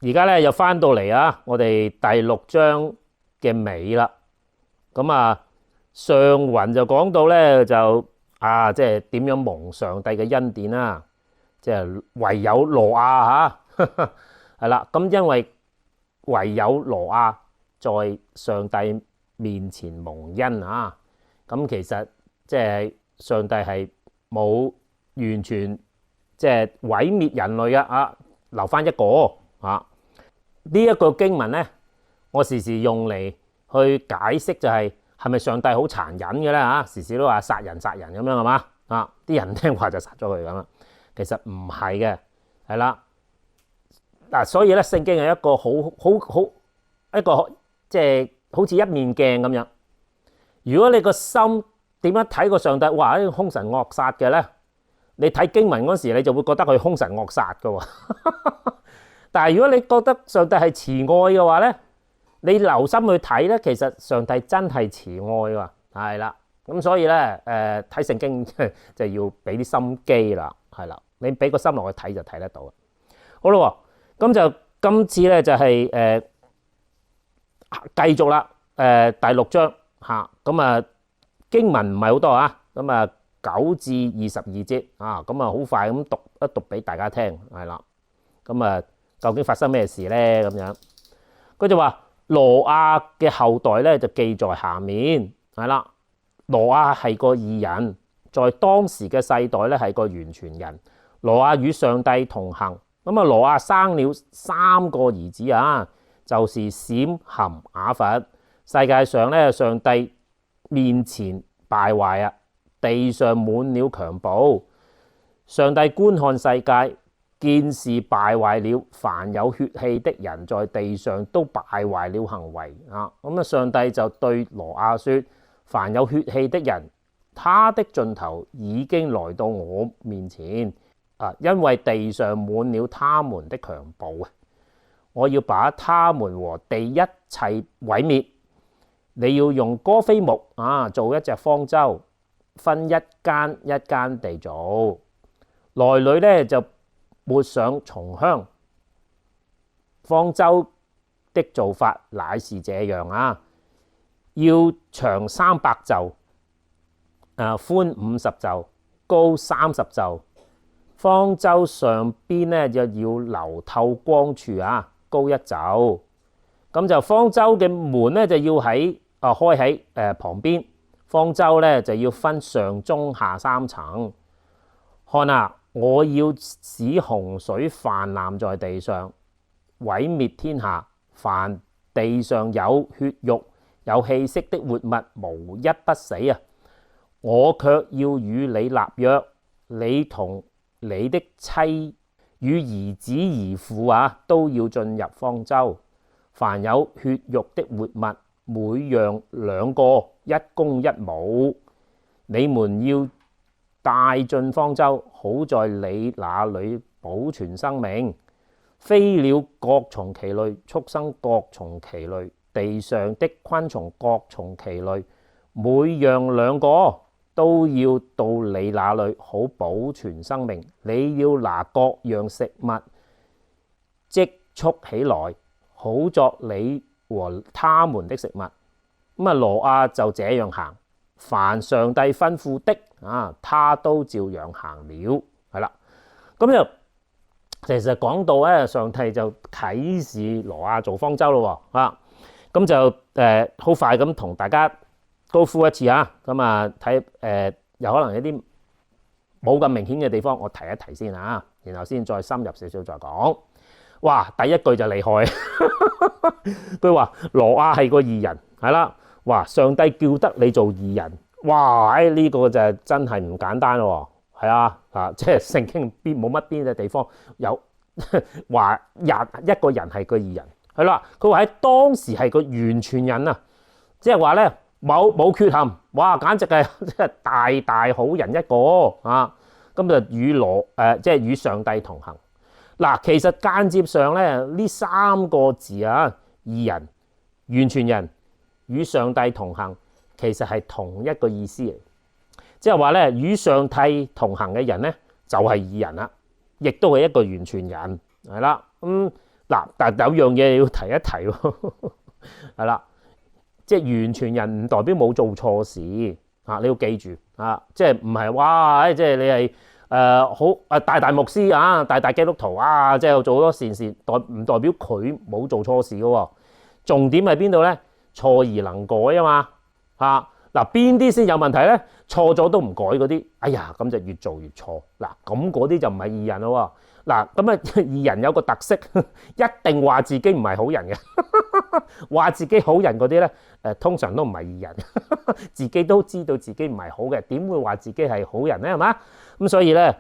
而家咧又翻到嚟啊，我哋第六章嘅尾啦。咁啊，上雲就講到咧就即係點樣蒙上帝嘅恩典啦，即係唯有挪亞係啦。咁因為唯有挪亞在上帝面前蒙恩啊，咁其實即係上帝係冇完全即係毀滅人類啊，留翻一個啊。呢一個經文咧，我時時用嚟去解釋就係咪上帝好殘忍嘅咧嚇？時時都話殺人咁樣係嘛啊？啲人聽話就殺咗佢咁啦。其實唔係嘅，係啦嗱，所以咧聖經係一個好一個即係好似一面鏡咁樣。如果你個心點樣睇個上帝，哇！呢兇神惡煞嘅咧，你睇經文嗰時你就會覺得佢兇神惡煞嘅喎。但係如果你覺得上帝係慈愛嘅話咧，你留心去睇咧，其實上帝真係慈愛㗎，係啦。咁所以咧睇聖經就要俾啲心機啦，係啦。你俾個心落去睇就睇得到。好啦，咁就今次咧就係繼續啦，第六章嚇。咁啊經文唔係好多啊，咁啊9至22節啊，咁啊好快咁讀一讀俾大家聽，係啦。咁啊究竟發生咩事咧？咁樣佢就話挪亞嘅後代咧就記在下面，係啦。挪亞係個義人，在當時嘅世代咧係個完全人。挪亞與上帝同行，咁啊挪亞生了3個兒子啊，就是閃、含、雅弗。世界上咧上帝面前敗壞啊，地上滿了強暴。上帝觀看世界，見事敗壞了，凡有血氣的人在地上都敗壞了行為啊。咁啊上帝就對挪亞說：凡有血氣的人，他的盡頭已經來到我面前啊，因為地上滿了他們的強暴啊，我要把他們和地一齊毀滅。你要用歌斐木做一隻方舟，分一間一間地做，內裏咧就抹上松香。方舟的做法乃是這樣啊，要長300肘，寬50肘，高30肘。方舟上邊咧就要留透光處啊，高1肘。咁就方舟嘅門咧就要開喺旁邊。方舟咧就要分上中下3層。看啊，我要使洪水泛濫在地上，毀滅天下，凡地上有血肉有氣息的活物，無一不死啊！我卻要與你立約，你同你的妻與兒子兒婦都要進入方舟。凡有血肉的活物，每樣2個，一公一母，你們要帶進方舟，好在你那裏保存生命。飛鳥各從其類，畜生各從其類，地上的昆蟲各從其類，每樣2個，都要到你那裏，好保存生命。你要拿各樣食物積蓄起來，好作你和他們的食物。咁啊，挪亞就這樣行，凡上帝吩咐的他都照樣行了，係啦。咁就其實講到咧，上帝就啟示挪亞做方舟咯喎，咁就好快咁同大家高呼一次啊。咁啊睇有可能有啲冇咁明顯嘅地方，我提一提先啊，然後先再深入少少再講。哇！第一句就厲害，佢話挪亞係個義人，係啦。哇！上帝叫得你做義人，哇！呢個就真係唔簡單咯，係啊，即係聖經冇乜邊嘅地方有話一個人係個義人，係啦。佢話喺當時係個完全人啊，即係話咧冇缺陷，哇！簡直係即係大好人一個啊。咁就即係與上帝同行。嗱，其實間接上咧呢3個字義人、完全人、與上帝同行，其實係同一個意思嚟。即係話咧，與上帝同行嘅人咧就係義人啦，亦都係一個完全人，係啦。嗱，但有樣嘢要提一提喎，係啦，即係完全人唔代表冇做錯事嚇，你要記住啊，即係唔係哇？即係你係好大牧師啊，大基督徒啊，即係做好多善事，唔代表佢冇做錯事嘅喎？重點係邊度咧？錯而能改啊嘛嚇。嗱，邊啲先有問題咧？錯咗都唔改嗰啲，哎呀，咁就越做越錯。嗱，咁嗰啲就唔係義人咯喎。嗱，咁啊義人有個特色，一定話自己唔係好人嘅，話自己好人嗰啲咧，通常都唔係義人，自己都知道自己唔係好嘅，點會話自己係好人咧？係嘛？咁所以咧，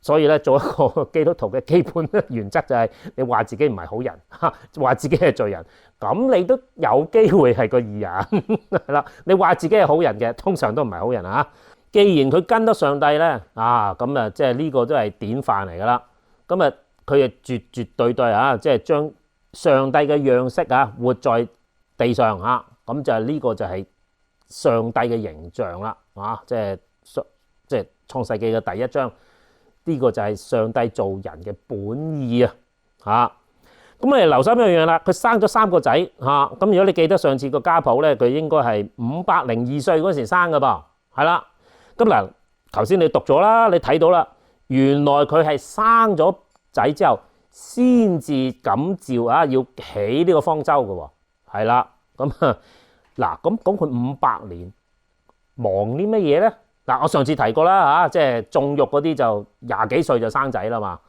做一個基督徒嘅基本原則就係你話自己唔係好人，話自己係罪人，咁你都有機會係個義人係啦。你話自己係好人嘅，通常都唔係好人啊。既然佢跟得上帝咧，咁啊，即係呢個都係典範嚟噶啦。咁啊，佢啊絕對啊，即係將上帝嘅樣式啊活在地上嚇，咁就係呢個就係上帝嘅形象啦，即係創世記嘅第一章。呢個就係上帝做人嘅本意啊！咁你留心一樣啦，佢生咗3個仔嚇。咁如果你記得上次個家譜咧，佢應該係502歲嗰時生㗎噃，係啦。咁嗱，頭先你讀咗啦，你睇到啦，原來佢係生咗仔之後先至感召要起呢個方舟嘅喎，係啦。咁嗱，咁講佢500年忙啲乜嘢咧？嗱，我上次提過啦，即係種玉嗰啲就20幾歲就生仔啦嘛。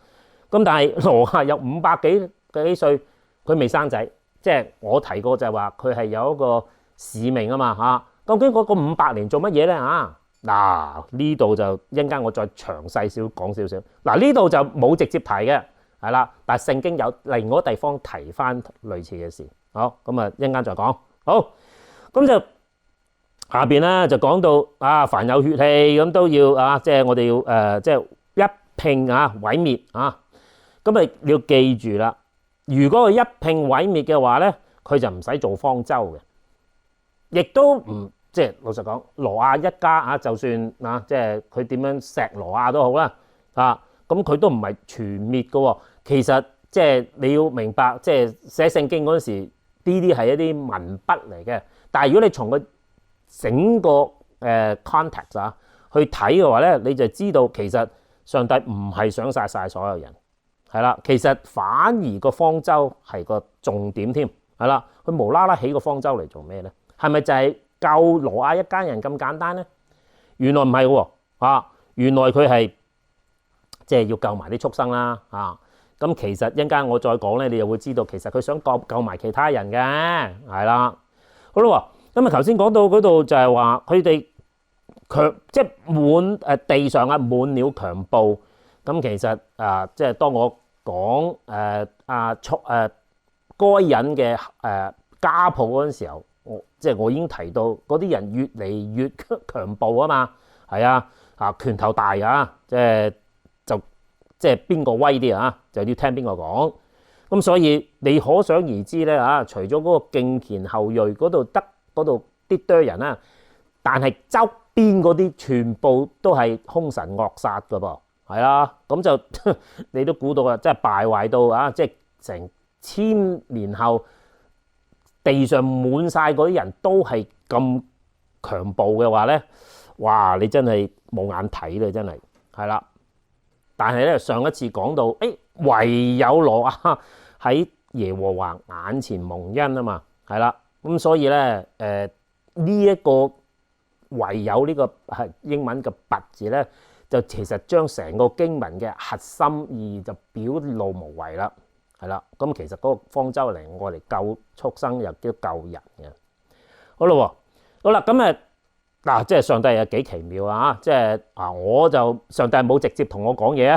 咁但係挪亞有500幾歲，佢未生仔，即係我提過就係話佢係有一個使命啊嘛。究竟嗰個500年做乜嘢咧？嗱，呢度就一陣間我再詳細講少少。嗱，呢度就冇直接提嘅，係啦，但係聖經有另外一個地方提翻類似嘅事。好，咁啊一陣間再講。好，咁就。下邊咧就講到凡有血氣咁都要即係我哋要即係一併毀滅啊！咁你要記住啦，如果佢一併毀滅嘅話咧，佢就唔使做方舟嘅，亦都唔即係老實講，挪亞一家就算即係佢點樣錫挪亞都好啦咁佢都唔係全滅嘅喎。其實即係你要明白，即係寫聖經嗰陣時，呢啲係一啲文筆嚟嘅，但係如果你從佢整個context 去睇嘅話咧，你就知道其實上帝唔係想殺晒所有人，係啦。其實反而個方舟係個重點添，係啦。佢無啦啦起個方舟嚟做咩咧？係咪就係救挪亞一家人咁簡單咧？原來唔係喎，原來佢係即係要救埋啲畜生啦，咁其實一陣間我再講咧，你就會知道其實佢想救埋其他人嘅，係啦。好啦喎。咁頭先講到嗰度就係話佢哋即係滿地上滿了強暴。咁其實即係當我講該隱嘅家譜嗰陣時候，我已經提到嗰啲人越嚟越強暴啊嘛，係拳頭大即係邊個威啲就要聽邊個講。咁所以你可想而知咧除咗嗰個敬虔後裔嗰度啲堆人但係周邊嗰啲全部都係兇神惡煞噶噃，係啦，咁就你都估到啦，即係敗壞到即係成1000年後地上滿晒嗰啲人都係咁強暴嘅話咧，哇！你真係冇眼睇啦，真係係啦。但係咧上一次講到，唯有挪亞喺耶和華眼前蒙恩啊嘛，係啦。咁所以咧，呢一個唯有呢個係英文嘅拔字咧，就其實將成個經文嘅核心意義就表露無遺啦，係啦。咁其實嗰個方舟嚟，我哋救畜生又叫救人嘅。好啦，好啦，咁即係上帝係幾奇妙啊！即係我就上帝冇直接同我講嘢啊，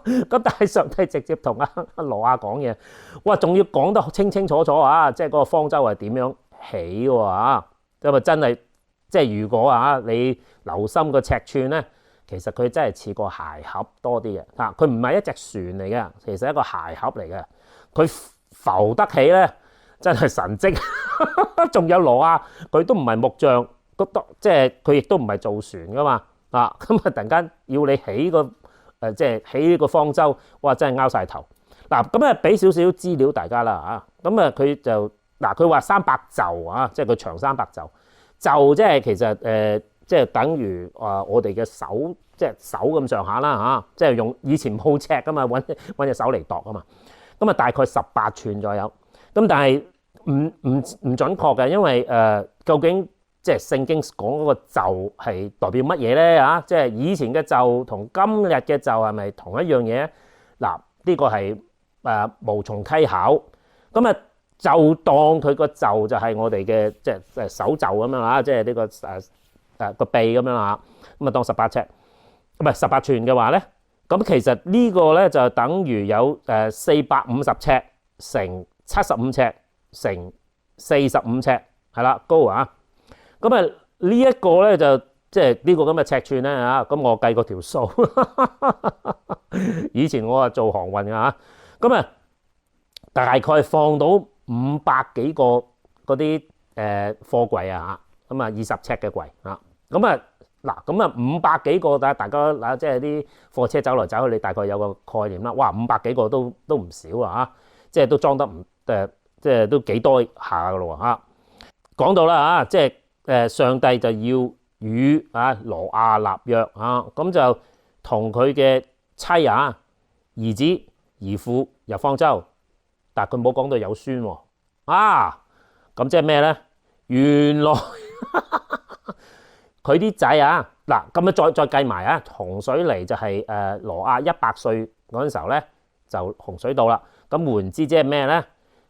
咁但係上帝直接同挪亞講嘢，哇！仲要講得清清楚楚即係嗰個方舟係點樣起喎咁啊真係即係如果你留心個尺寸咧，其實佢真係似個鞋盒多啲嘅佢唔係一隻船嚟嘅，其實係一個鞋盒嚟嘅，佢浮得起咧，真係神蹟。仲有挪亞，佢都唔係木匠。即係佢亦都唔係造船噶嘛，咁突然間要你起個即係起呢個方舟，哇！真係拗晒頭。嗱，咁啊俾少少資料大家啦嚇。咁啊佢就嗱佢話300袖啊，即係佢長300袖。袖即係其實即係等於我哋嘅手，即係手咁上下啦嚇。即係用以前冇尺噶嘛，揾隻手嚟度啊嘛。咁啊大概18寸左右。咁但係唔準確嘅，因為究竟即係聖經講嗰個袖係代表乜嘢咧嚇？即係以前嘅袖同今日嘅袖係咪同一樣嘢？嗱，呢個係無從稽考。咁啊就當佢個袖就係我哋嘅即係手袖咁樣啦，即係呢個個臂咁樣啦。咁啊當18尺，唔係18寸嘅話咧，咁其實呢個咧就等於有450尺乘75尺乘45尺係啦，高啊！咁啊呢一個咧就即係呢個咁嘅尺寸咧嚇，咁我計過條數。以前我做航運嘅嚇，咁啊大概放到500幾個嗰啲貨櫃啊嚇，咁啊20尺嘅櫃嚇，咁啊嗱，咁啊500幾個，大家嗱即係啲貨車走來走去，你大概有個概念啦。哇，500幾個都唔少啊嚇，即係都裝得唔即係都幾多下噶咯嚇。講到啦嚇，即係上帝就要與挪亞立約嚇，咁就同佢嘅妻兒子兒婦入方舟，但係佢冇講到有孫喎咁即係咩咧？原來佢啲仔嗱咁啊再計埋洪水嚟就係挪亞100歲嗰陣時候咧就洪水到啦。咁換言之即係咩咧？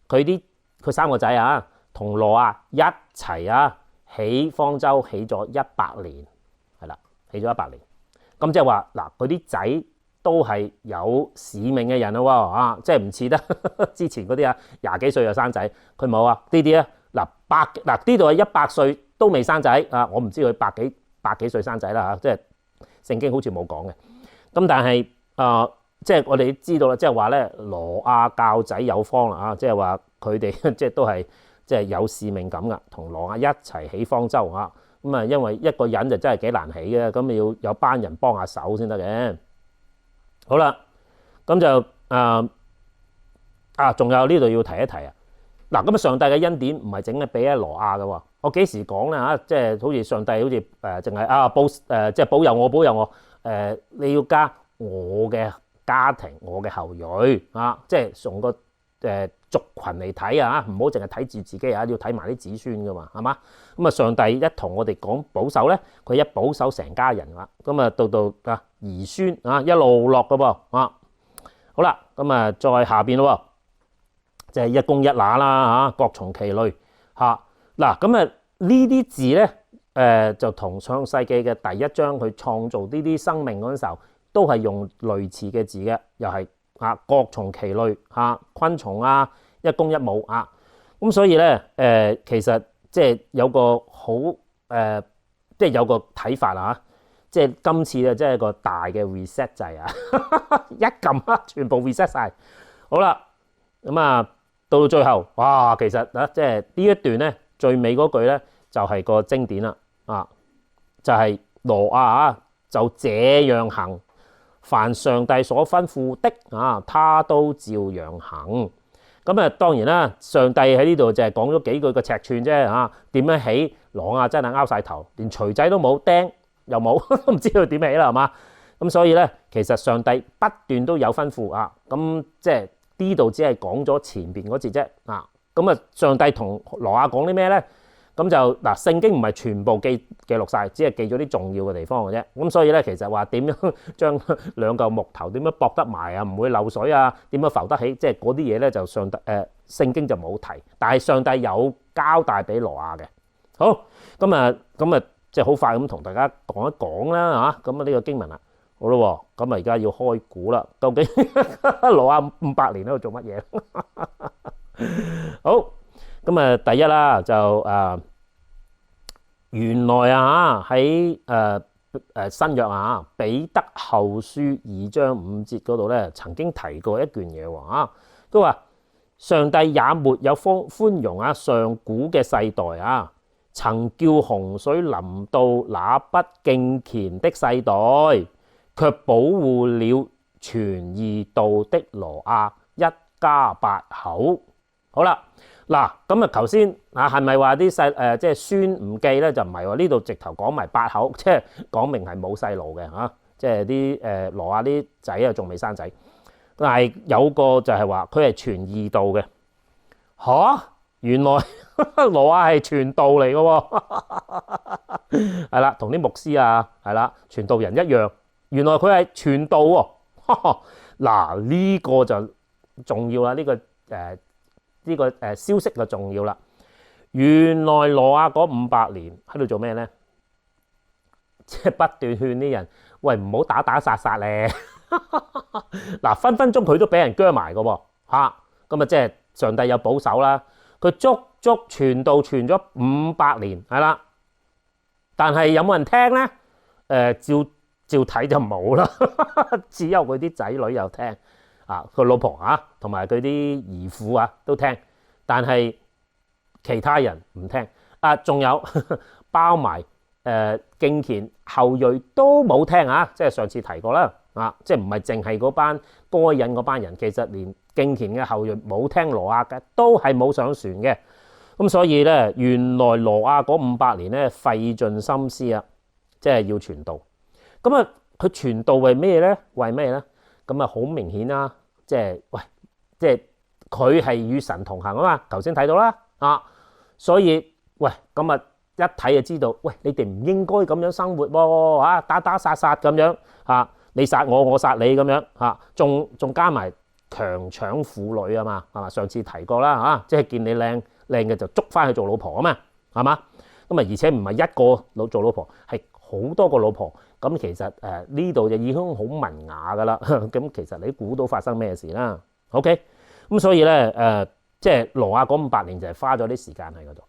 佢3個仔同挪亞一齊起方舟起咗100年，係啦，起咗100年。咁即係話嗱，佢啲仔都係有使命嘅人咯喎，即係唔似得之前嗰啲20幾歲就生仔，佢冇呢啲咧嗱呢度係100歲都未生仔我唔知佢百幾歲生仔啦即係聖經好似冇講嘅。咁但係即係我哋知道啦，即係話咧挪亞教仔有方啦即係話佢哋即係都係即係有使命感噶，同挪亞一齊起方舟咁啊，因為一個人就真係幾難起嘅，咁要有班人幫下手先得嘅。好啦，咁就仲有呢度要提一提嗱，咁上帝嘅恩典唔係淨係俾挪亞嘅喎。我幾時講咧即係好似上帝好似淨係即係保佑我你要加我嘅家庭，我嘅後裔即係從個族群嚟睇唔好淨係睇住自己要睇埋啲子孫噶嘛，係嘛？咁啊，上帝一同我哋講保守咧，佢一保守成家人啦，咁啊到兒孫一路落噶噃好啦，咁啊再下邊咯，就係一公一乸啦各從其類嗱，咁啊呢啲字咧就同創世記嘅第1章去創造呢啲生命嗰陣時候，都係用類似嘅字嘅，又係各從其類昆蟲一公一母咁所以咧其實即係有個好即係有個睇法即係今次即係一個大嘅 reset 掣一撳全部 reset 晒。好啦，咁到最後哇，其實即係呢一段咧最尾嗰句咧就係個經典啦就係挪亞就這樣行，凡上帝所吩咐的他都照樣行。咁當然啦，上帝喺呢度就係講咗幾句個尺寸啫點樣起？挪亞真係拗晒頭，連錘仔都冇，釘又冇，都唔知佢點起啦，係嘛？咁所以咧，其實上帝不斷都有吩咐咁即係呢度只係講咗前邊嗰節啫咁上帝同挪亞講啲咩咧？咁就聖經唔係全部記錄晒，只係記咗啲重要嘅地方嘅啫。咁所以咧，其實話點樣將兩嚿木頭點樣駁得埋唔會漏水點樣浮得起，即係嗰啲嘢咧就聖經就冇提，但係上帝有交代俾挪亞嘅。好，咁即係好快咁同大家講一講啦咁呢個經文啦，好咯，咁而家要開估啦，究竟挪亞500年喺度做乜嘢？好。咁第一啦，就原來喺新約彼得後書2章5節嗰度咧，曾經提過一段嘢喎佢話上帝也沒有寬容上古嘅世代曾叫洪水臨到那不敬虔的世代，卻保護了傳義道的挪亞一家八口。好啦，嗱咁啊，頭先啊係咪話啲細即係孫唔記咧？就唔係喎，呢度直頭講埋八口，即係講明係冇細路嘅嚇，即係啲挪亞啲仔啊仲未生仔，但係有個就係話佢係傳義道嘅嚇，原來挪亞係傳道嚟嘅喎，係啦，同啲牧師啊係啦傳道人一樣，原來佢係傳道喎，嗱呢個就重要啦，呢個消息就重要啦。原來挪亞嗰500年喺度做咩咧？即係不斷勸啲人，喂唔好打打殺殺咧。嗱分分鐘佢都俾人鋸埋嘅喎嚇，咁啊即係上帝有保守啦。佢足足傳道傳咗500年係啦，但係有冇人聽咧？照睇就冇啦，只有佢啲仔女有聽。啊，佢老婆啊，同埋佢啲兒婦啊都聽，但係其他人唔聽。啊，仲有包埋敬虔後裔都冇聽啊！即係上次提過啦，啊，即係唔係淨係嗰班該隱嗰班人，其實連敬虔嘅後裔冇聽挪亞嘅，都係冇上船嘅。咁所以咧，原來挪亞嗰500年咧費盡心思啊，即係要傳道。咁啊，佢傳道為咩咧？為咩咧？咁啊，好明顯啦，即係喂，即係佢係與神同行啊嘛。頭先睇到啦，啊，所以喂，咁啊一睇就知道，喂，你哋唔應該咁樣生活喎，啊，打打殺殺咁樣，啊，你殺我，我殺你咁樣，啊，仲加埋強搶婦女啊嘛，係嘛？上次提過啦，啊，即係見你靚嘅就捉翻去做老婆啊嘛，係嘛？咁啊，而且唔係一個做老婆，係好多個老婆。咁其實呢度就已經好文雅噶啦，咁其實你估到發生咩事啦 ？OK， 咁所以咧即係挪亞嗰500年就係花咗啲時間喺嗰度。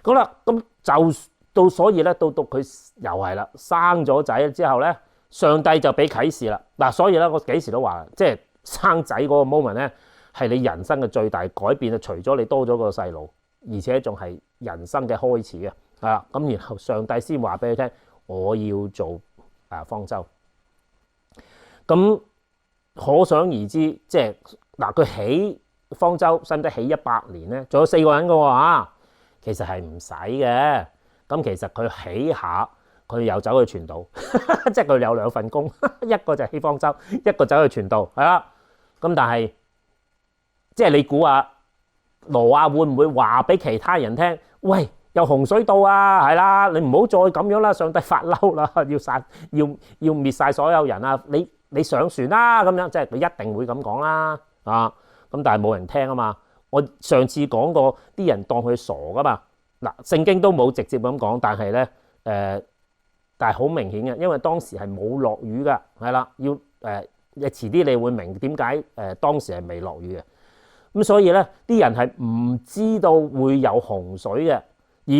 好啦，咁就到所以咧，到佢又係啦，生咗仔之後咧，上帝就俾啟示啦。嗱，所以咧我幾時都話，即係生仔嗰個 moment 咧，係你人生嘅最大改變啊！除咗你多咗個細路，而且仲係人生嘅開始嘅，係啦。咁然後上帝先話俾你聽，我要做方舟。咁可想而知，即係嗱，佢起方舟使唔使起100年咧？仲有4個人嘅喎，其實係唔使嘅。咁其實佢起下，佢又走去傳道，即係佢有2份工，一個就起方舟，一個走去傳道，係啦。咁但係即係你估下，挪亞會唔會話俾其他人聽？喂，有洪水到啊，係啦，你唔好再咁樣啦，上帝發嬲啦，要滅晒所有人啊！你上船啦，咁樣即係佢一定會咁講啦，啊！咁但係冇人聽啊嘛。我上次講過，啲人當佢傻噶嘛。嗱，聖經都冇直接咁講，但係咧但係好明顯嘅，因為當時係冇落雨噶，係啦，要遲啲你會明點解當時係未落雨嘅。咁所以咧，啲人係唔知道會有洪水嘅，而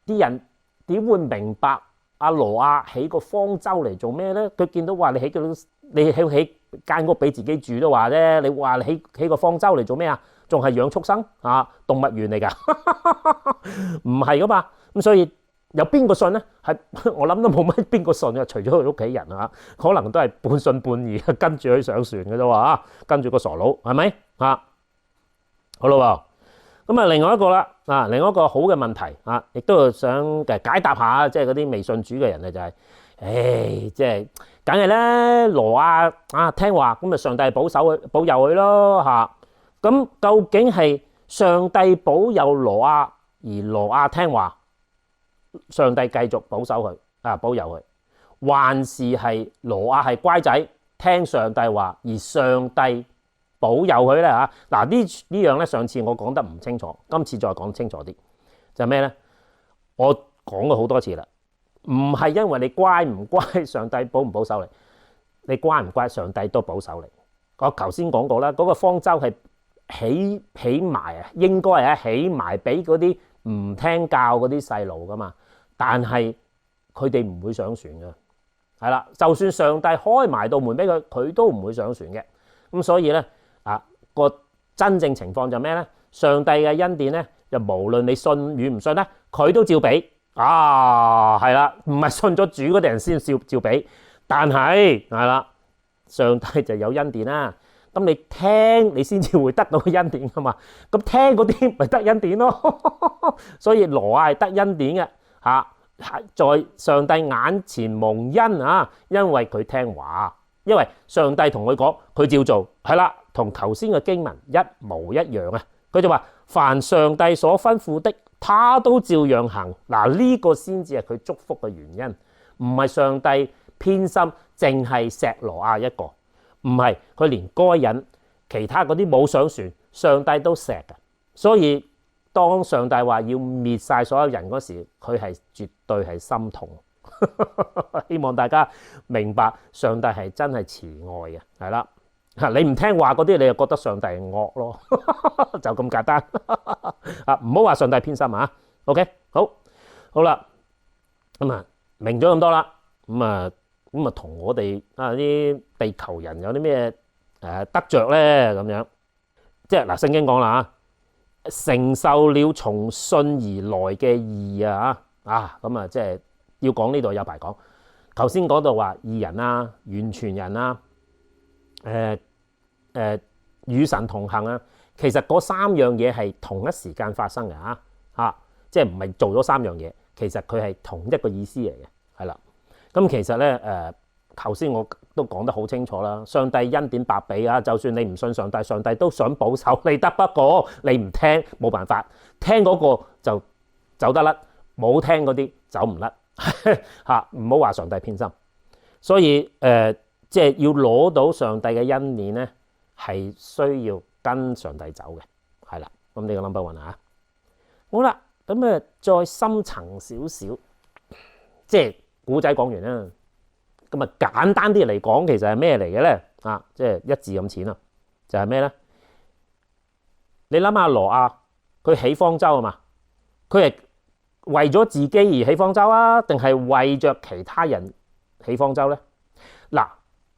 啲人點會明白阿挪亞起個方舟嚟做咩咧？佢見到話你起間屋俾自己住都話啫，你話你起個方舟嚟做咩啊？仲係養畜生啊？動物園嚟㗎？唔係噶嘛。咁所以有邊個信咧？係我諗都冇乜邊個信嘅，除咗佢屋企人啊，可能都係半信半疑，跟住佢上船嘅啫喎，跟住個傻佬係咪啊？好啦，咁啊，另外一個啦，另外一個好嘅問題啊，亦都想解答下，即係嗰啲未信主嘅人咧，就係，即係梗係咧，挪亞聽話，咁啊上帝保佑佢咯嚇。咁究竟係上帝保佑挪亞，而挪亞聽話，上帝繼續保守佢保佑佢，還是係挪亞係乖仔聽上帝話，而上帝保佑佢咧嚇？嗱，呢樣咧，上次我講得唔清楚，今次再講清楚啲，就係咩咧？我講過好多次啦，唔係因為你乖唔乖，上帝保唔保守你？你乖唔乖，上帝都保守你。我頭先講過啦，嗰個方舟係起埋啊，應該係起埋俾嗰啲唔聽教嗰啲細路噶嘛，但係佢哋唔會上船嘅，係啦，就算上帝開埋道門俾佢，佢都唔會上船嘅。咁所以咧個真正情況就咩咧？上帝嘅恩典咧，就無論你信與唔信咧，佢都照俾係啦，唔係信咗主嗰啲人先照俾，但係係啦，上帝就有恩典啦。咁你聽你先至會得到恩典噶嘛。咁聽嗰啲咪得恩典咯。所以挪亞係得恩典嘅嚇，在上帝眼前蒙恩啊，因為佢聽話，因為上帝同佢講，佢照做，係啦，同頭先嘅經文一模一樣啊。佢就話：凡上帝所吩咐的，他都照樣行。嗱，呢個先至係佢祝福嘅原因，唔係上帝偏心，淨係錫挪亞一個，唔係佢連該隱其他嗰啲冇上船，上帝都錫嘅。所以當上帝話要滅晒所有人嗰時，佢係絕對係心痛。希望大家明白，上帝係真係慈愛嘅，係啦。你唔聽話嗰啲，你就覺得上帝係惡咯，就咁簡單。唔好話上帝偏心啊。OK， 好啦，咁啊明咗咁多啦，咁啊同我哋啲地球人有啲咩得着咧？咁樣即係嗱，聖經講啦啊，承受了從信而來嘅義咁啊，即係要講呢度有排講。頭先講到話義人啊、完全人啊、與神同行啊，其實嗰三樣嘢係同一時間發生嘅即係唔係做咗三樣嘢，其實佢係同一個意思嚟嘅，係啦。咁其實咧頭先我都講得好清楚啦，上帝恩典百比啊，就算你唔信上帝，上帝都想保守你得，不過你唔聽冇辦法，聽嗰個就走得甩，冇聽嗰啲走唔甩唔好話上帝偏心。所以即係要攞到上帝嘅恩典咧，係需要跟上帝走嘅，係啦。咁呢個 number one 啊，好啦，咁再深層少少，即係古仔講完啦。咁簡單啲嚟講，其實係咩嚟嘅咧？即係一字咁淺啊，就係咩咧？你諗下挪亞，佢起方舟啊嘛，佢係為咗自己而起方舟啊，定係為着其他人起方舟咧？嗱，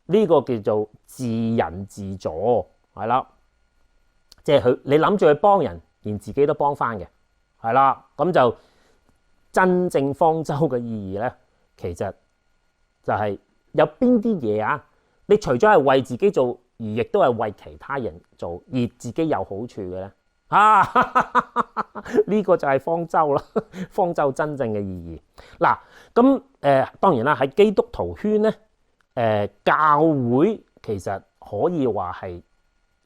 呢個叫做自人自助，係啦，即係你諗住去幫人，連自己都幫翻嘅，係啦。咁就真正方舟嘅意義咧，其實就係有邊啲嘢啊？你除咗係為自己做，而亦都係為其他人做，而自己有好處嘅咧，呢個就係方舟啦。方舟真正嘅意義嗱，咁當然啦，喺基督徒圈咧，教會其實可以話係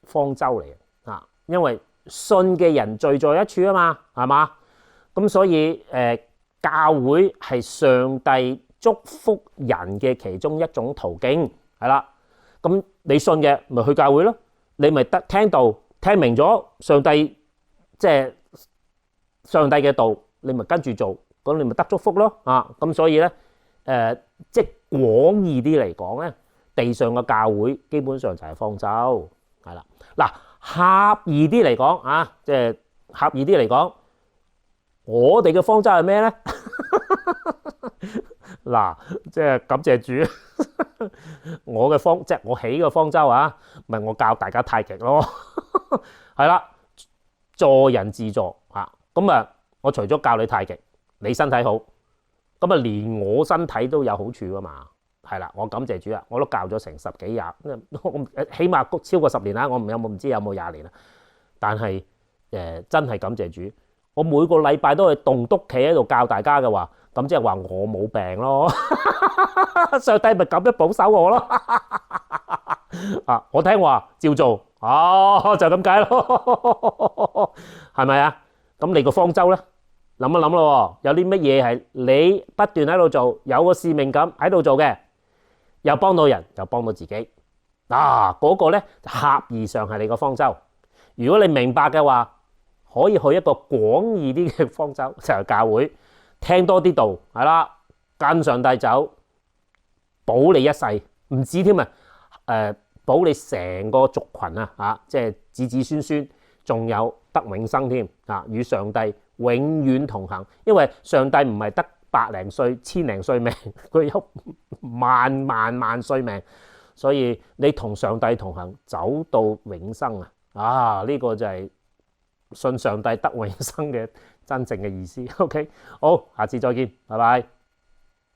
方舟嚟嘅因為信嘅人聚在一處啊嘛，係嘛？咁所以教會係上帝祝福人嘅其中一種途徑，係啦。咁你信嘅咪去教會咯，你咪得聽道聽明咗上帝，即係上帝嘅道，你咪跟住做，咁你咪得祝福咯咁所以咧即係廣義啲嚟講咧，地上嘅教會基本上就係方舟，係啦。嗱，狹義啲嚟講即係狹義啲嚟講，我哋嘅方舟係咩咧？嗱，即係感謝主，我嘅即係我起嘅方舟咪我教大家太極咯，係啦，助人自助咁我除咗教你太極，你身體好，咁連我身體都有好處噶嘛，係啦，我感謝主我都教咗成10幾廿，起碼超過10年啦，我唔知有冇20年啦，但係真係感謝主，我每個禮拜都去棟篤企喺度教大家嘅話。咁即係話我冇病咯，上帝咪咁樣保守我咯。我聽話照做，就咁解咯，係咪啊？咁你個方舟咧，諗一諗咯，有啲乜嘢係你不斷喺度做，有個使命感喺度做嘅，又幫到人，又幫到自己。嗰個咧狹義上係你個方舟。如果你明白嘅話，可以去一個廣義啲嘅方舟，就係教會。聽多啲道，係啦，跟上帝走，保你一世，唔止添保你成個族群即係子子孫孫，仲有得永生添與上帝永遠同行。因為上帝唔係得100零歲、1000零歲命，佢有萬歲命，所以你同上帝同行，走到永生呢個就係信上帝得永生嘅真正嘅意思。OK， 好，下次再見，拜拜。